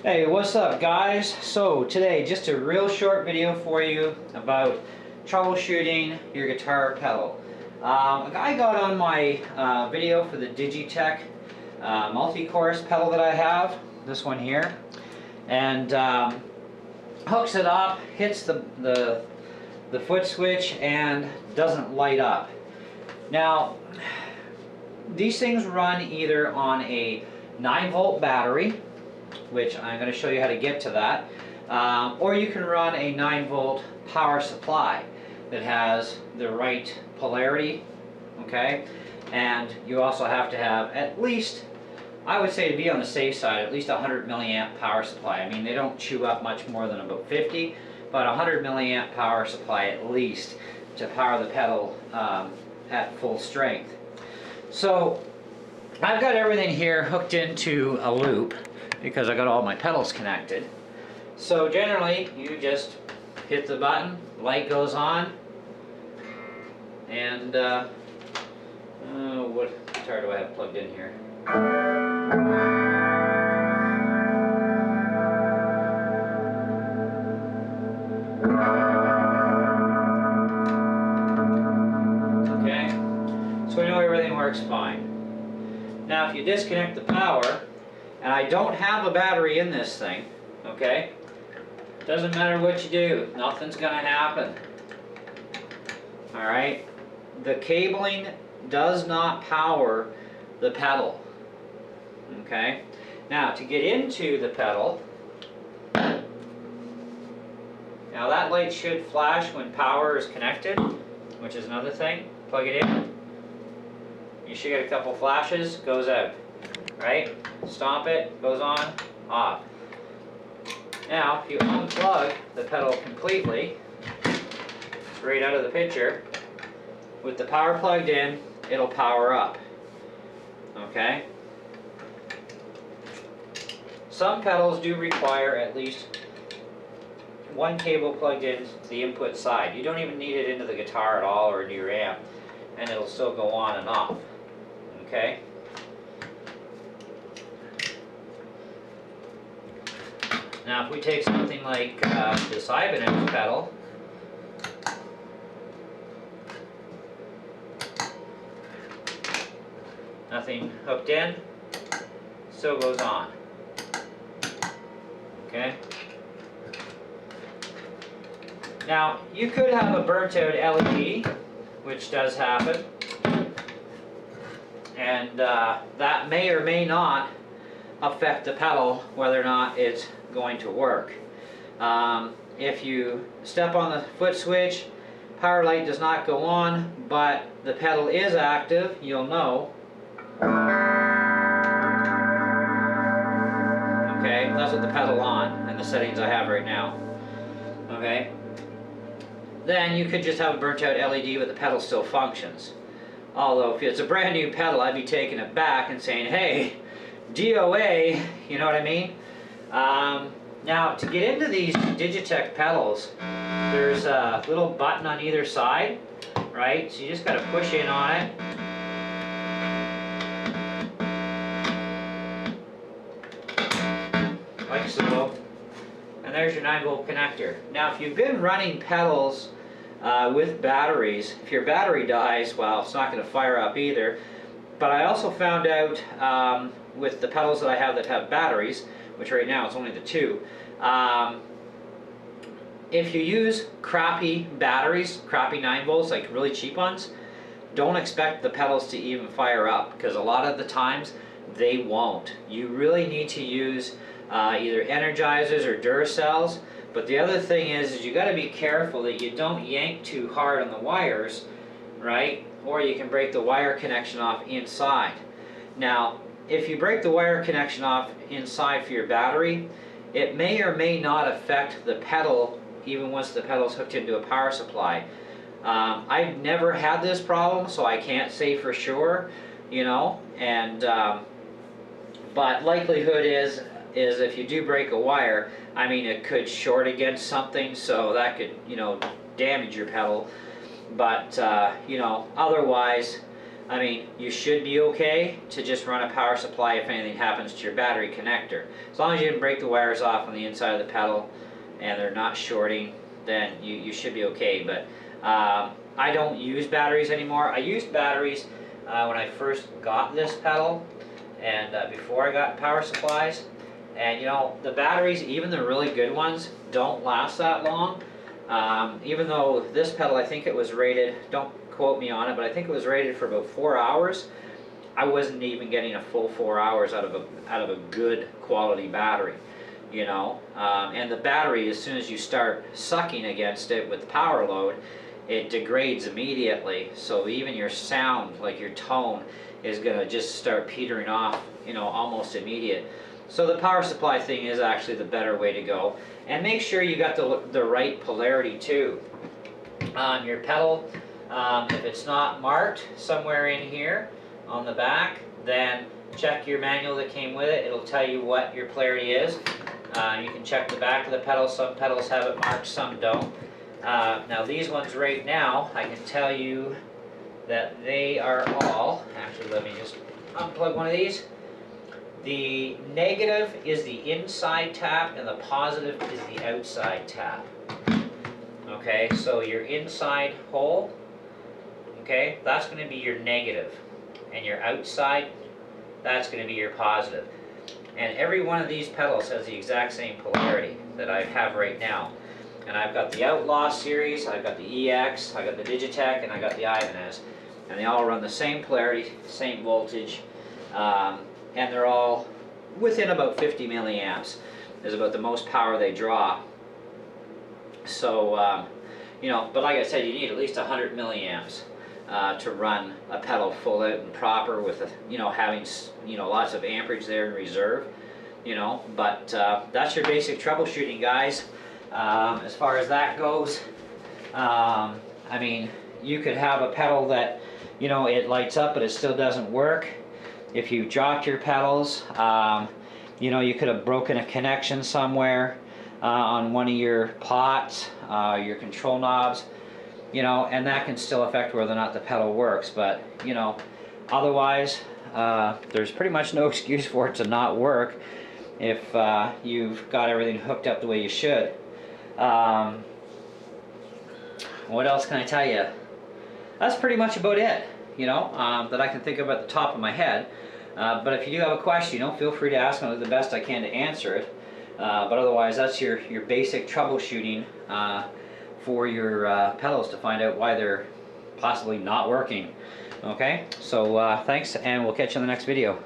Hey, what's up guys? So today, just a real short video for you about troubleshooting your guitar pedal. A guy got on my video for the Digitech multi-chorus pedal that I have, this one here, and hooks it up, hits the foot switch and doesn't light up. Now, these things run either on a 9-volt battery, which I'm going to show you how to get to that, or you can run a 9-volt power supply that has the right polarity, okay? And you also have to have at least, I would say to be on the safe side, at least a 100 milliamp power supply. I mean, they don't chew up much more than about 50, but a 100 milliamp power supply at least to power the pedal at full strength. So I've got everything here hooked into a loop because I got all my pedals connected. So generally you just hit the button, light goes on, and what guitar do I have plugged in here? Okay, so we know everything works fine. Now if you disconnect the power, and I don't have a battery in this thing, okay? Doesn't matter what you do, nothing's gonna happen. Alright? The cabling does not power the pedal. Okay? Now to get into the pedal, now that light should flash when power is connected, which is another thing. Plug it in. You should get a couple flashes, goes out. Right? Stomp it, goes on, off. Now, if you unplug the pedal completely, right out of the picture, with the power plugged in, it'll power up. Okay? Some pedals do require at least one cable plugged in to the input side. You don't even need it into the guitar at all or into your amp, and it'll still go on and off. Okay? Now if we take something like this Ibanez pedal, nothing hooked in, still goes on. Okay? Now you could have a burnt out LED, which does happen, and that may or may not affect the pedal whether or not it's going to work. If you step on the foot switch, power light does not go on, but the pedal is active, you'll know. Okay, that's with the pedal on and the settings I have right now. Okay, then you could just have a burnt out LED but the pedal still functions. Although if it's a brand new pedal, I'd be taking it back and saying, hey, DOA, you know what I mean? Now to get into these Digitech pedals, there's a little button on either side, right? So you just gotta push in on it. Like so. And there's your 9-volt connector. Now if you've been running pedals with batteries, if your battery dies, well, it's not gonna fire up either. But I also found out with the pedals that I have that have batteries, which right now it's only the two, if you use crappy batteries, crappy 9 volts, like really cheap ones, don't expect the pedals to even fire up, because a lot of the times they won't. You really need to use either Energizers or Duracells. But the other thing is you got to be careful that you don't yank too hard on the wires, right? Or you can break the wire connection off inside. Now, if you break the wire connection off inside for your battery, it may or may not affect the pedal even once the pedal's hooked into a power supply. I've never had this problem, so I can't say for sure, you know, and but likelihood is if you do break a wire, I mean, it could short against something, so that could, you know, damage your pedal. But you know, otherwise I mean, you should be okay to just run a power supply if anything happens to your battery connector. As long as you didn't break the wires off on the inside of the pedal and they're not shorting, then you should be okay. But I don't use batteries anymore. I used batteries when I first got this pedal and before I got power supplies. And you know, the batteries, even the really good ones, don't last that long. Even though this pedal, I think it was rated, don't quote me on it, but I think it was rated for about 4 hours. I wasn't even getting a full 4 hours out of a good quality battery, you know. And the battery, as soon as you start sucking against it with power load, it degrades immediately. So even your sound, like your tone, is gonna just start petering off, you know, almost immediate. So the power supply thing is actually the better way to go. And make sure you got the right polarity too. On your pedal, if it's not marked somewhere in here on the back, then check your manual that came with it. It'll tell you what your polarity is. You can check the back of the pedal. Some pedals have it marked, some don't. Now these ones right now, I can tell you that they are all, actually let me just unplug one of these. The negative is the inside tap and the positive is the outside tap. Okay, so your inside hole, okay, that's going to be your negative. And your outside, that's going to be your positive. And every one of these pedals has the exact same polarity that I have right now. And I've got the Outlaw series, I've got the EX, I've got the Digitech, and I've got the Ibanez. And they all run the same polarity, same voltage. And they're all within about 50 milliamps is about the most power they draw. So, you know, but like I said, you need at least 100 milliamps to run a pedal full out and proper with, you know, having, you know, lots of amperage there in reserve, you know. But that's your basic troubleshooting, guys. As far as that goes, I mean, you could have a pedal that, you know, it lights up but it still doesn't work. If you dropped your pedals, you know, you could have broken a connection somewhere on one of your pots, your control knobs, you know, and that can still affect whether or not the pedal works. But, you know, otherwise, there's pretty much no excuse for it to not work if you've got everything hooked up the way you should. What else can I tell you? That's pretty much about it, you know, that I can think of at the top of my head. But if you do have a question, you know, feel free to ask, and I'll do the best I can to answer it. But otherwise, that's your basic troubleshooting for your pedals to find out why they're possibly not working. Okay, so thanks, and we'll catch you in the next video.